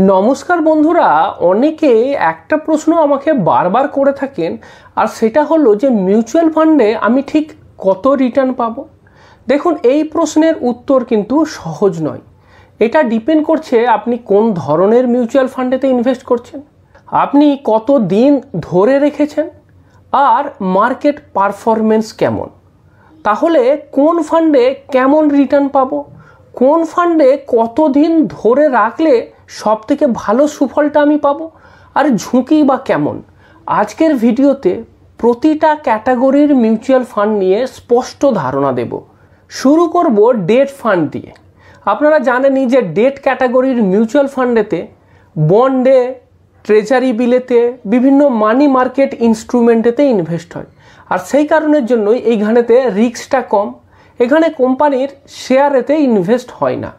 নমস্কার বন্ধুরা, অনেকে একটা প্রশ্ন আমাকে বারবার করে থাকেন, আর সেটা হলো যে মিউচুয়াল ফান্ডে আমি ঠিক কত রিটার্ন পাবো। দেখুন, এই প্রশ্নের উত্তর কিন্তু সহজ নয়। এটা ডিপেন্ড করছে আপনি কোন ধরনের মিউচুয়াল ফান্ডেতে ইনভেস্ট করছেন, আপনি কত দিন ধরে রেখেছেন, আর মার্কেট পারফরমেন্স কেমন। তাহলে কোন ফান্ডে কেমন রিটার্ন পাবো, কোন ফান্ডে কতদিন ধরে রাখলে সব থেকে ভালো সুফলটা আমি পাবো, আর ঝুঁকি বা কেমন। আজকের ভিডিওতে প্রতিটা ক্যাটাগরির মিউচুয়াল ফান্ড নিয়ে স্পষ্ট ধারণা দেব। শুরু করব ডেট ফান্ড দিয়ে। আপনারা জানেনই যে ডেট ক্যাটাগরির মিউচুয়াল ফান্ডেতে বন্ডে, ট্রেজারি বিলেতে, বিভিন্ন মানি মার্কেট ইনস্ট্রুমেন্টেতে ইনভেস্ট হয়, আর সেই কারণের জন্যই এইখানেতে রিস্কটা কম। এখানে কোম্পানির শেয়ারেতে ইনভেস্ট হয় না।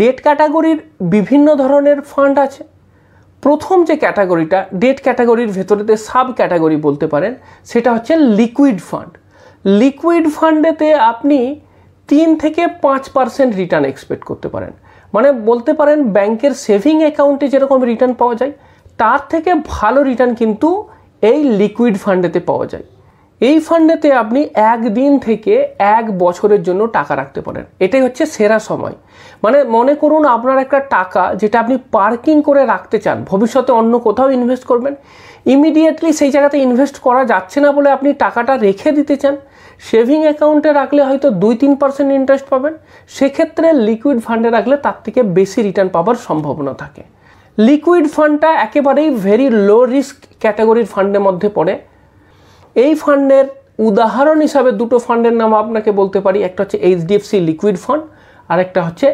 ডেট ক্যাটাগরির বিভিন্ন ধরনের ফান্ড আছে। প্রথম যে ক্যাটাগরিটা ডেট ক্যাটাগরির ভেতরেতে সাব ক্যাটাগরি বলতে পারেন, সেটা হচ্ছে লিকুইড ফান্ড। লিকুইড ফান্ডেতে আপনি 3 থেকে 5% রিটার্ন এক্সপেক্ট করতে পারেন। মানে বলতে পারেন ব্যাংকের সেভিং অ্যাকাউন্টে যেরকম রিটার্ন পাওয়া যায়, তার থেকে ভালো রিটার্ন কিন্তু এই লিকুইড ফান্ডেতে পাওয়া যায়। এই ফান্ডেতে আপনি 1 দিন থেকে 1 বছরের জন্য টাকা রাখতে পারেন। এটাই হচ্ছে সেরা সময়। মানে মনে করুন আপনার একটা টাকা যেটা আপনি পার্কিং করে রাখতে চান, ভবিষ্যতে অন্য কোথাও ইনভেস্ট করবেন, ইমিডিয়েটলি সেই জায়গাতে ইনভেস্ট করা যাচ্ছে না বলে আপনি টাকাটা রেখে দিতে চান। সেভিং অ্যাকাউন্টে রাখলে হয়তো 2-3% ইন্টারেস্ট পাবেন, সেক্ষেত্রে লিকুইড ফান্ডে রাখলে তার থেকে বেশি রিটার্ন পাওয়ার সম্ভাবনা থাকে। লিকুইড ফান্ডটা একেবারেই ভেরি লো রিস্ক ক্যাটাগরির ফান্ডের মধ্যে পড়ে। এই ফান্ডের উদাহরণ হিসাবে দুটো ফান্ডের নাম আপনাকে বলতে পারি। একটা হচ্ছে HDFC লিকুইড ফান্ড, আর একটা হচ্ছে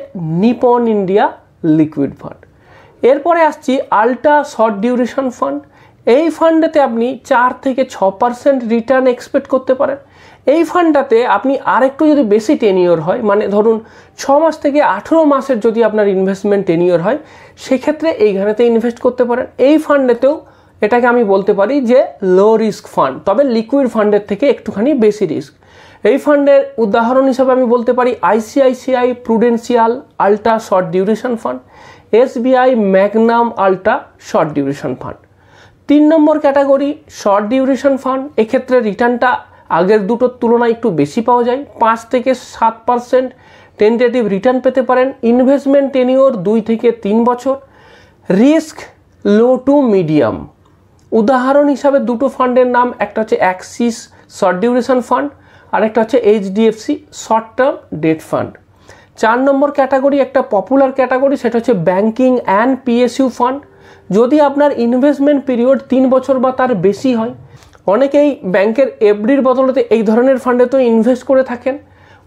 নিপন ইন্ডিয়া লিকুইড ফান্ড। এরপরে আসছি আল্ট্রা শর্ট ডিউরেশন ফান্ড। এই ফান্ডেতে আপনি 4 থেকে 6% রিটার্ন এক্সপেক্ট করতে পারেন। এই ফান্ডটাতে আপনি আরেকটু যদি বেশি টেনিওর হয়, মানে ধরুন 6 মাস থেকে 18 মাসের যদি আপনার ইনভেস্টমেন্ট টেনিওর হয়, সেক্ষেত্রে এইখানেতে ইনভেস্ট করতে পারেন। এই ফান্ডেতেও এটাকে আমি বলতে পারি যে লো রিস্ক ফান্ড, তবে লিকুইড ফান্ডের থেকে একটুখানি বেশি রিস্ক। এই ফান্ডের উদাহরণ হিসাবে আমি বলতে পারি ICICI Prudential ultra short duration fund, SBI Magnum ultra short duration fund. 3 number category short duration fund. এক্ষেত্রে রিটার্নটা আগের দুটোর তুলনায় একটু বেশি পাওয়া যায়, 5 থেকে 7% টেন্টেটিভ রিটার্ন পেতে পারেন। ইনভেস্টমেন্ট টেনিওর 2 থেকে 3 বছর। Risk low to medium. উদাহরণ হিসাবে দুটো ফান্ডের নাম, একটা হচ্ছে অ্যাক্সিস শর্ট ডিউরেশন ফান্ড, আর একটা হচ্ছে HDFC short term date fund. 4 নম্বর ক্যাটাগরি একটা পপুলার ক্যাটাগরি, সেটা হচ্ছে ব্যাংকিং অ্যান্ড PSU ফান্ড। যদি আপনার ইনভেস্টমেন্ট পিরিয়ড 3 বছর বা তার বেশি হয়, অনেকেই ব্যাংকের এফডির বদলতে এই ধরনের ফান্ডে তো ইনভেস্ট করে থাকেন।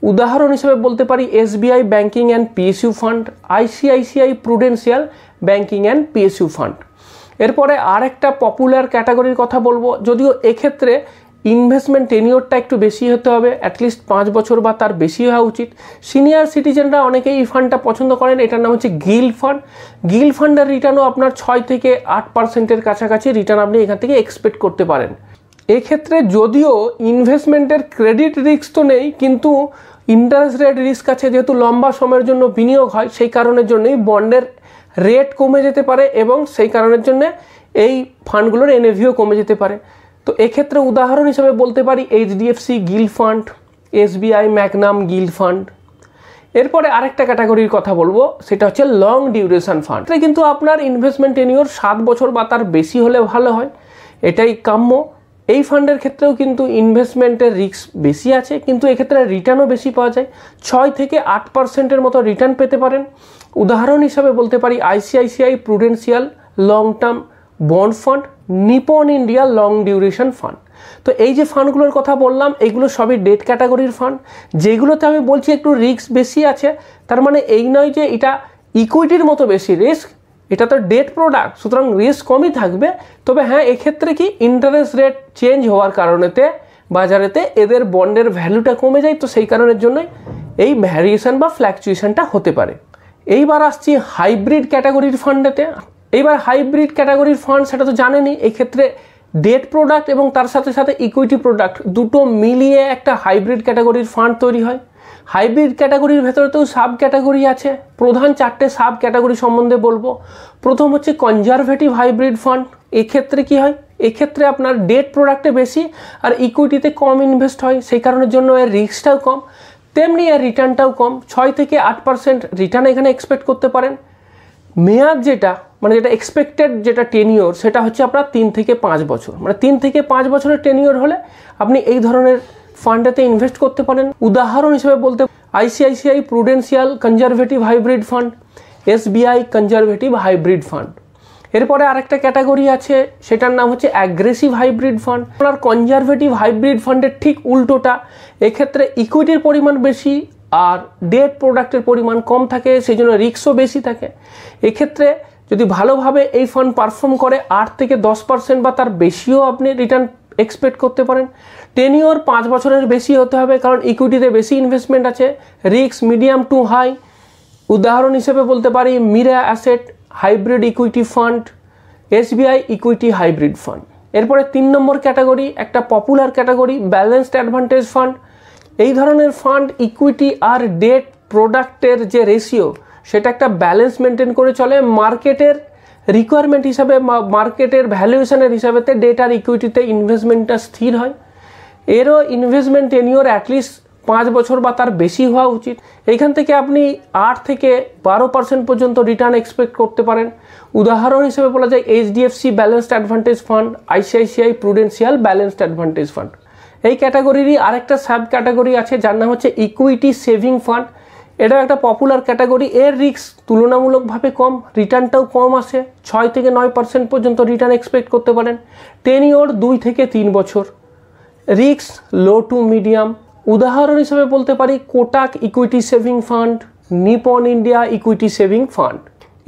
উদাহরণ হিসেবে বলতে পারি SBI banking and PSU fund, ICICI Prudential banking and PSU fund. এরপরে আরেকটা পপুলার ক্যাটাগরির কথা বলবো, যদিও এক্ষেত্রে ইনভেস্টমেন্ট টেনিওরটা একটু বেশি হতে হবে, অ্যাটলিস্ট 5 বছর বা তার বেশি হওয়া উচিত। সিনিয়র সিটিজেনরা অনেকেই এই ফান্ডটা পছন্দ করেন। এটার নাম হচ্ছে গিল ফান্ড। গিল ফান্ডের রিটার্নও আপনার 6 থেকে 8%-এর কাছাকাছি রিটার্ন আপনি এখান থেকে এক্সপেক্ট করতে পারেন। এক্ষেত্রে যদিও ইনভেস্টমেন্টের ক্রেডিট রিস্ক তো নেই, কিন্তু ইন্টারেস্ট রেট রিস্ক আছে। যেহেতু লম্বা সময়ের জন্য বিনিয়োগ হয়, সেই কারণের জন্যই বন্ডের রেট কমে যেতে পারে, এবং সেই কারণের জন্য এই ফান্ডগুলোর NAVও কমে যেতে পারে। তো এক্ষেত্রে উদাহরণ হিসেবে বলতে পারি HDFC Gill fund, SBI Magnum Gill fund. এরপরে আরেকটা ক্যাটাগরির কথা বলবো, সেটা হচ্ছে লং ডিউরেশন ফান্ড। এটা কিন্তু আপনার ইনভেস্টমেন্ট টেনিওর 7 বছর বা তার বেশি হলে ভালো হয়, এটাই কাম্য। এই ফান্ডের ক্ষেত্রেও কিন্তু ইনভেস্টমেন্টের রিস্ক বেশি আছে, কিন্তু এক্ষেত্রে রিটার্নও বেশি পাওয়া যায়, 6 থেকে 8%-এর মতো রিটার্ন পেতে পারেন। উদাহরণ হিসাবে বলতে পারি ICICI Prudential long term bond fund, Nipon India long duration fund. তো এই যে ফান্ডগুলোর কথা বললাম, এগুলো সবই ডেট ক্যাটাগরির ফান্ড। যেগুলোতে আমি বলছি একটু রিস্ক বেশি আছে, তার মানে এই নয় যে এটা ইকুইটির মতো বেশি রিস্ক। এটা তো ডেট প্রোডাক্ট, সুতরাং রিস্ক কমই থাকবে। তবে হ্যাঁ, এক্ষেত্রে কি ইন্টারেস্ট রেট চেঞ্জ হওয়ার কারণেতে বাজারেতে এদের বন্ডের ভ্যালুটা কমে যায়, তো সেই কারণের জন্যই এই ভ্যারিয়েশন বা ফ্ল্যাকচুয়েশনটা হতে পারে। এইবার আসছি হাইব্রিড ক্যাটাগরির ফান্ডেতে। এইবার হাইব্রিড ক্যাটাগরির ফান্ড সেটা তো জানেনই, এই ক্ষেত্রে ডেট প্রোডাক্ট এবং তার সাথে সাথে ইকুইটি প্রোডাক্ট দুটো মিলিয়ে একটা হাইব্রিড ক্যাটাগরির ফান্ড তৈরি হয়। হাইব্রিড ক্যাটাগরির ভেতরেতেও সাব ক্যাটাগরি আছে। প্রধান 4টে সাব ক্যাটাগরি সম্বন্ধে বলবো। প্রথম হচ্ছে কনজারভেটিভ হাইব্রিড ফান্ড। এক্ষেত্রে কি হয়, এক্ষেত্রে আপনার ডেট প্রোডাক্টে বেশি আর ইকুইটিতে কম ইনভেস্ট হয়, সেই কারণের জন্য এর রিস্কটাও কম, তেমনি এর রিটার্নটাও কম। 6 থেকে 8% রিটার্ন এখানে এক্সপেক্ট করতে পারেন। মেয়াদ যেটা মানে যেটা এক্সপেক্টেড যেটা টেনিওর, সেটা হচ্ছে আপনার 3 থেকে 5 বছর। মানে 3 থেকে 5 বছরের টেনিওর হলে আপনি এই ধরনের ফান্ডেতে ইনভেস্ট করতে পারেন। উদাহরণ হিসেবে বলতে ICICI Prudential conservative hybrid fund, SBI conservative hybrid fund. এরপরে আরেকটা ক্যাটাগরি আছে, সেটার নাম হচ্ছে অ্যাগ্রেসিভ হাইব্রিড ফান্ড। আপনার কনজারভেটিভ হাইব্রিড ফান্ডের ঠিক উল্টোটা, এক্ষেত্রে ইকুইটির পরিমাণ বেশি আর ডেট প্রোডাক্টের পরিমাণ কম থাকে, সেই জন্য রিস্কও বেশি থাকে। এক্ষেত্রে যদি ভালোভাবে এই ফান্ড পারফর্ম করে 8 থেকে 10% বা তার বেশিও আপনি রিটার্ন এক্সপেক্ট করতে পারেন। টেনিওর 5 বছরের বেশি হতে হবে, কারণ ইকুইটিতে বেশি ইনভেস্টমেন্ট আছে, রিস্ক মিডিয়াম টু হাই। উদাহরণ হিসেবে বলতে পারি Mirae asset hybrid equity fund, SBI equity hybrid fund. এরপরে 3 নম্বর ক্যাটাগরি, একটা popular category balanced advantage fund. এই ধরনের ফান্ড ইকুইটি আর ডেট প্রোডাক্টের যে রেশিও, সেটা একটা ব্যালেন্স মেনটেন করে চলে। মার্কেটের রিকোয়ারমেন্ট হিসাবে, মার্কেটের ভ্যালুয়েশনের হিসাবেতে ডেট আর ইকুইটিতে ইনভেস্টমেন্টটা স্থির হয়। এরও ইনভেস্টমেন্ট টেনিওর অ্যাটলিস্ট 5 বছর বা তার বেশি হওয়া উচিত। এইখান থেকে আপনি 8 থেকে 12% পর্যন্ত রিটার্ন এক্সপেক্ট করতে পারেন। উদাহরণ হিসেবে বলা যায় HDFC balanced advantage fund, ICICI Prudential balanced advantage fund. এই ক্যাটাগরিরই আরেকটা সাব ক্যাটাগরি আছে, যার নাম হচ্ছে ইকুইটি সেভিং ফান্ড। এটা একটা পপুলার ক্যাটাগরি। এর রিস্ক তুলনামূলকভাবে কম, রিটার্নটাও কম আসে। 6 থেকে 9% পর্যন্ত রিটার্ন এক্সপেক্ট করতে পারেন। টেনিওর 2 থেকে 3 বছর। Risk low to medium. উদাহরণ হিসেবে বলতে পারি Kotak equity saving fund, Nipon India equity saving fund.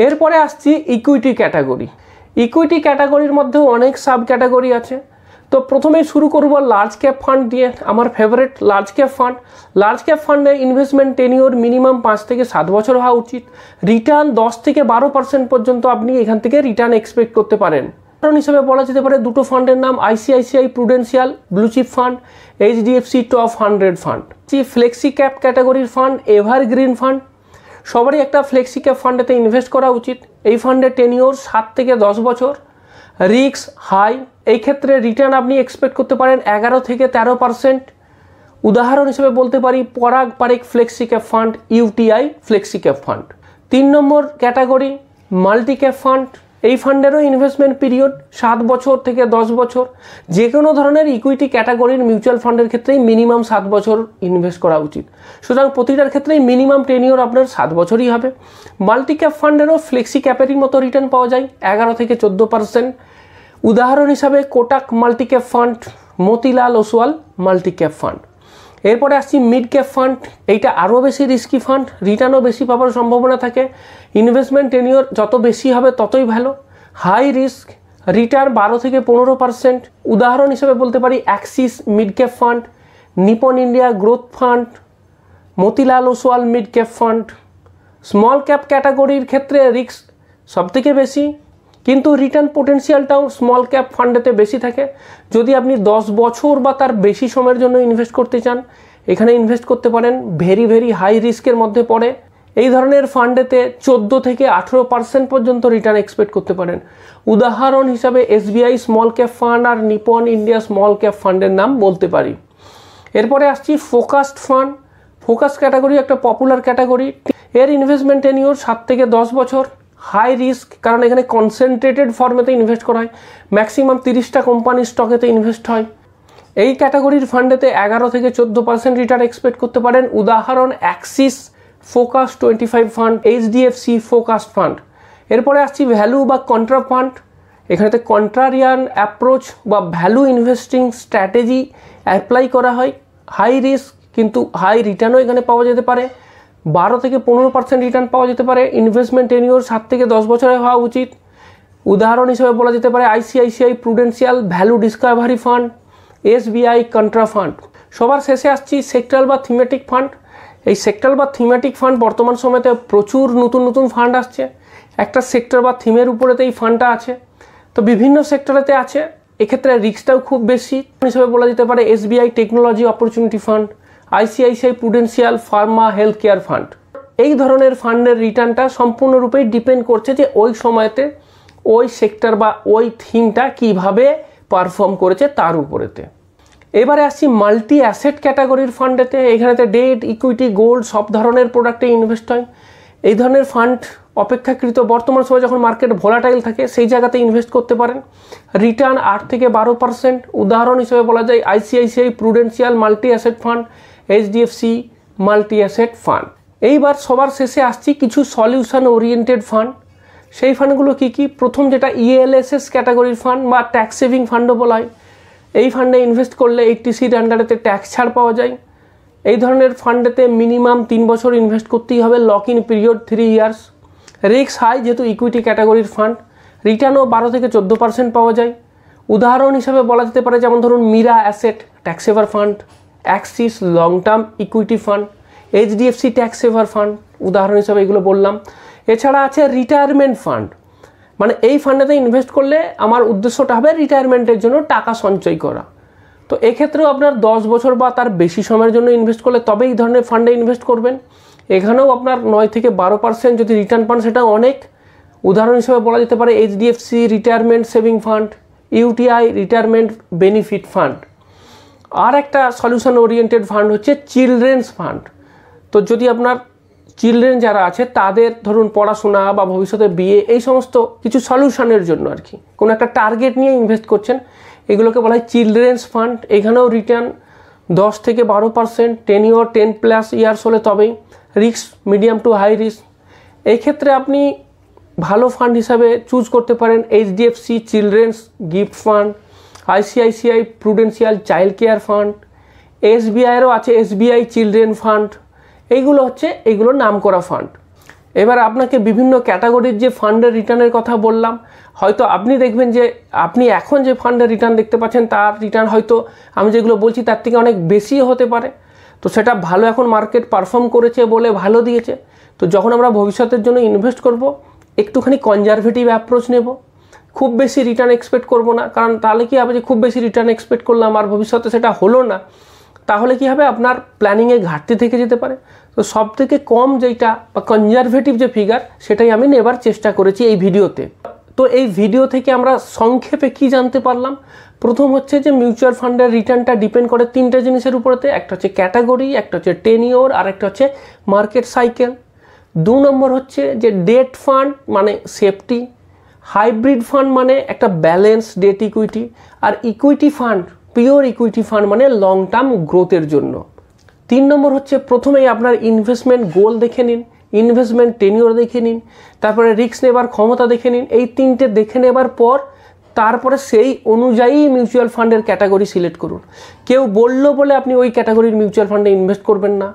এরপরে আসছি ইকুইটি ক্যাটাগরি। ইকুইটি ক্যাটাগরির মধ্যে অনেক সাব ক্যাটাগরি আছে। তো প্রথমে শুরু করব লার্জ ক্যাপ ফান্ড দিয়ে। আমার favourite large cap fund. Large cap ফান্ডে ইনভেস্টমেন্ট টেনিওর মিনিমাম 5 থেকে 7 বছর হওয়া উচিত। রিটার্ন 10 থেকে 12% পর্যন্ত আপনি এখান থেকে রিটার্ন এক্সপেক্ট করতে পারেন। উদাহরণ হিসেবে বলা যেতে পারে দুটো ফান্ডের নাম, ICICI Prudential blue chip fund, HDFC top 100 fund. Flexi cap ক্যাটাগরির ফান্ড এভারগ্রিন ফান্ড। সবারই একটা ফ্লেক্সি ক্যাপ ফান্ডেতে ইনভেস্ট করা উচিত। এই ফান্ডের টেনিওর 7 থেকে 10 বছর। Risk high. এই ক্ষেত্রে রিটার্ন আপনি এক্সপেক্ট করতে পারেন 11 থেকে 13%। উদাহরণ হিসেবে বলতে পারি পরাগ Parikh flexi cap fund, UTI flexi cap fund. 3 number category multi cap fund. এই ফান্ডেরও ইনভেস্টমেন্ট পিরিয়ড 7 বছর থেকে 10 বছর। যে কোনো ধরনের ইকুইটি ক্যাটাগরির মিউচুয়াল ফান্ডের ক্ষেত্রেই মিনিমাম 7 বছর ইনভেস্ট করা উচিত। সুতরাং প্রতিটার ক্ষেত্রেই মিনিমাম টেনিওর আপনার 7 বছরই হবে। মাল্টি ক্যাপ ফান্ডেরও ফ্লেক্সি ক্যাপেরই মতো রিটার্ন পাওয়া যায় 11 থেকে 14%। উদাহরণ হিসাবে Kotak multi cap fund, Motilal Oswal multi cap fund. এরপরে আসছি মিড ক্যাপ ফান্ড। এইটা আরও বেশি রিস্কি ফান্ড, রিটার্নও বেশি পাওয়ার সম্ভাবনা থাকে। ইনভেস্টমেন্ট টেনিওর যত বেশি হবে ততই ভালো। হাই রিস্ক, রিটার্ন 12 থেকে 15%। উদাহরণ হিসেবে বলতে পারি Axis mid cap fund, Nipon India growth fund, Motilal Oswal mid cap fund. Small cap ক্যাটাগরির ক্ষেত্রে রিস্ক সবথেকে বেশি, কিন্তু রিটার্ন পোটেন্সিয়ালটাও স্মল ক্যাপ ফান্ডেতে বেশি থাকে। যদি আপনি 10 বছর বা তার বেশি সময়ের জন্য ইনভেস্ট করতে চান, এখানে ইনভেস্ট করতে পারেন। ভেরি হাই রিস্কের মধ্যে পড়ে। এই ধরনের ফান্ডেতে 14 থেকে 18% পর্যন্ত রিটার্ন এক্সপেক্ট করতে পারেন। উদাহরণ হিসাবে এসবিআই স্মল ক্যাপ ফান্ড আর নিপন ইন্ডিয়া স্মল ক্যাপ ফান্ডের নাম বলতে পারি। এরপরে আসছি ফোকাসড ফান্ড। ফোকাস ক্যাটাগরি একটা পপুলার ক্যাটাগরি। এর ইনভেস্টমেন্ট টেনিওর 7 থেকে 10 বছর। হাই রিস্ক, কারণ এখানে কনসেন্ট্রেটেড ফর্মেতে ইনভেস্ট করা হয়। ম্যাক্সিমাম 30টা কোম্পানির স্টকেতে ইনভেস্ট হয়। এই ক্যাটাগরির ফান্ডেতে 11 থেকে 14% রিটার্ন এক্সপেক্ট করতে পারেন। উদাহরণ Axis focus 25 fund, HDFC focused fund. এরপরে আসছি ভ্যালু বা কন্ট্রা ফান্ড। এখানেতে কন্ট্রারিয়ান অ্যাপ্রোচ বা ভ্যালু ইনভেস্টিং স্ট্র্যাটেজি অ্যাপ্লাই করা হয়। হাই রিস্ক কিন্তু হাই রিটার্নও এখানে পাওয়া যেতে পারে। 12 থেকে 15% রিটার্ন পাওয়া যেতে পারে। ইনভেস্টমেন্ট টেনিওর 7 থেকে 10 বছরের হওয়া উচিত। উদাহরণ হিসেবে বলা যেতে পারে ICICI Prudential value Discovery fund, SBI contra fund. সবার শেষে আসছি সেক্টরাল বা থিমেটিক ফান্ড। এই সেক্টরাল বা থিমেটিক ফান্ড বর্তমান সময়তে প্রচুর নতুন ফান্ড আসছে। একটা সেক্টর বা থিমের উপরেতে এই ফান্ডটা আছে, তো বিভিন্ন সেক্টরেতে আছে। এক্ষেত্রে রিস্কটাও খুব বেশি। হিসেবে বলা যেতে পারে SBI technology opportunity fund, ICICI Prudential Pharma health care fund. এই ধরনের ফান্ডের রিটার্নটা সম্পূর্ণরূপেই ডিপেন্ড করছে যে ওই সময়তে ওই সেক্টর বা ওই থিমটা কিভাবে পারফর্ম করেছে তার উপরেতে। এবারে আসছি মাল্টি অ্যাসেট ক্যাটাগরির ফান্ডেতে। এখানেতে ডেট, ইকুইটি, গোল্ড সব ধরনের প্রোডাক্টে ইনভেস্ট হয়। এই ধরনের ফান্ড অপেক্ষাকৃত বর্তমান সময় যখন মার্কেট ভোলাটাইল থাকে সেই জায়গাতে ইনভেস্ট করতে পারেন। রিটার্ন 8 থেকে 12%। উদাহরণ হিসেবে বলা যায় ICICI Prudential multi asset fund, HDFC multi asset fund. এইবার সবার শেষে আসছি কিছু সলিউশন ওরিয়েন্টেড ফান্ড। সেই ফান্ডগুলো কী কী? প্রথম যেটা ইএলএসএস ক্যাটাগরির ফান্ড বা ট্যাক্স সেভিং ফান্ডও বলা হয়। এই ফান্ডে ইনভেস্ট করলে 80C আন্ডারেতে ট্যাক্স ছাড় পাওয়া যায়। এই ধরনের ফান্ডেতে মিনিমাম 3 বছর ইনভেস্ট করতেই হবে, lock in period 3 years. Risk high যেহেতু ইকুইটি ক্যাটাগরির ফান্ড। রিটার্নও 12 থেকে 14% পাওয়া যায়। উদাহরণ হিসাবে বলা যেতে পারে যেমন ধরুন Mirae asset tax saver fund, Axis long term equity fund, HDFC tax saver fund, উদাহরণ হিসাবে এগুলো বললাম। এছাড়া আছে রিটায়ারমেন্ট ফান্ড, মানে এই ফান্ডেতে ইনভেস্ট করলে আমার উদ্দেশ্যটা হবে রিটায়ারমেন্টের জন্য টাকা সঞ্চয় করা। তো এক্ষেত্রেও আপনার 10 বছর বা তার বেশি সময়ের জন্য ইনভেস্ট করলে তবে এই ধরনের ফান্ডে ইনভেস্ট করবেন। এখানেও আপনার 9 থেকে 12% যদি রিটার্ন পান সেটা অনেক। উদাহরণ হিসেবে বলা যেতে পারে HDFC retirement saving fund, UTI retirement benefit fund. আর একটা সলিউশন ওরিয়েন্টেড ফান্ড হচ্ছে চিলড্রেন্স ফান্ড। তো যদি আপনার চিলড্রেন যারা আছে তাদের ধরুন পড়াশোনা বা ভবিষ্যতে বিয়ে এই সমস্ত কিছু সলিউশনের জন্য আর কি কোনো একটা টার্গেট নিয়ে ইনভেস্ট করছেন, এগুলোকে বলা হয় চিলড্রেন্স ফান্ড। এখানেও রিটার্ন 10 থেকে 12%, টেনিওর 10+ ইয়ার্স হলে তবেই। Risk medium to high risk. এই ক্ষেত্রে আপনি ভালো ফান্ড হিসাবে চুজ করতে পারেন HDFC children's gift fund, ICICI prudential child care fund, এসবিআইয়েরও আছে এসবিআই চিলড্রেন ফান্ড। এইগুলো নাম করা ফান্ড। এবার আপনাকে বিভিন্ন ক্যাটাগরির যে ফান্ডের রিটার্নের কথা বললাম, হয়তো আপনি দেখবেন যে আপনি এখন যে ফান্ডের রিটার্ন দেখতে পাচ্ছেন তার রিটার্ন হয়তো আমি যেগুলো বলছি তার থেকে অনেক বেশি হতে পারে। তো সেটা ভালো এখন মার্কেট পারফর্ম করেছে বলে ভালো দিয়েছে। তো যখন আমরা ভবিষ্যতের জন্য ইনভেস্ট করব একটুখানি কনজারভেটিভ অ্যাপ্রোচ নেব, খুব বেশি রিটার্ন এক্সপেক্ট করব না। কারণ তাহলে কি হবে যে খুব বেশি রিটার্ন এক্সপেক্ট করলাম আর ভবিষ্যতে সেটা হলো না, তাহলে কি হবে আপনার প্ল্যানিংয়ে ঘাটতি থেকে যেতে পারে। তো সব থেকে কম যেটা বা কনজারভেটিভ যে ফিগার সেটাই আমি নেবার চেষ্টা করেছি এই ভিডিওতে। তো এই ভিডিও থেকে আমরা সংক্ষেপে কি জানতে পারলাম? প্রথম হচ্ছে যে মিউচুয়াল ফান্ডের রিটার্নটা ডিপেন্ড করে 3টে জিনিসের উপরেতে। একটা হচ্ছে ক্যাটাগরি, একটা হচ্ছে টেনিওর, আর একটা হচ্ছে মার্কেট সাইকেল। 2 নম্বর হচ্ছে যে ডেট ফান্ড মানে সেফটি, হাইব্রিড ফান্ড মানে একটা ব্যালেন্স ডেট ইকুইটি, আর equity fund pure equity fund মানে লং টার্ম গ্রোথের জন্য। 3 নম্বর হচ্ছে প্রথমেই আপনার ইনভেস্টমেন্ট গোল দেখে নিন, ইনভেস্টমেন্ট টেনিওর দেখে নিন, তারপরে রিস্ক নেবার ক্ষমতা দেখে নিন। এই 3টে দেখে নেবার পর তারপরে সেই অনুযায়ী মিউচুয়াল ফান্ডের ক্যাটাগরি সিলেক্ট করুন। কেউ বললো বলে আপনি ওই ক্যাটাগরির মিউচুয়াল ফান্ডে ইনভেস্ট করবেন না,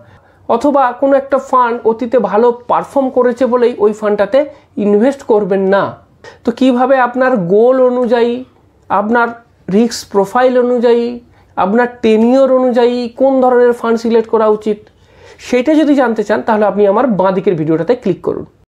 অথবা কোনো একটা ফান্ড অতীতে ভালো পারফর্ম করেছে বলেই ওই ফান্ডটাতে ইনভেস্ট করবেন না। তো কিভাবে আপনার গোল অনুযায়ী, আপনার রিস্ক প্রোফাইল অনুযায়ী, আপনার টেনিওর অনুযায়ী কোন ধরনের ফান্ড সিলেক্ট করা উচিত সেটা যদি জানতে চান তাহলে আপনি আমার বাঁ দিকের ভিডিওটাতে ক্লিক করুন।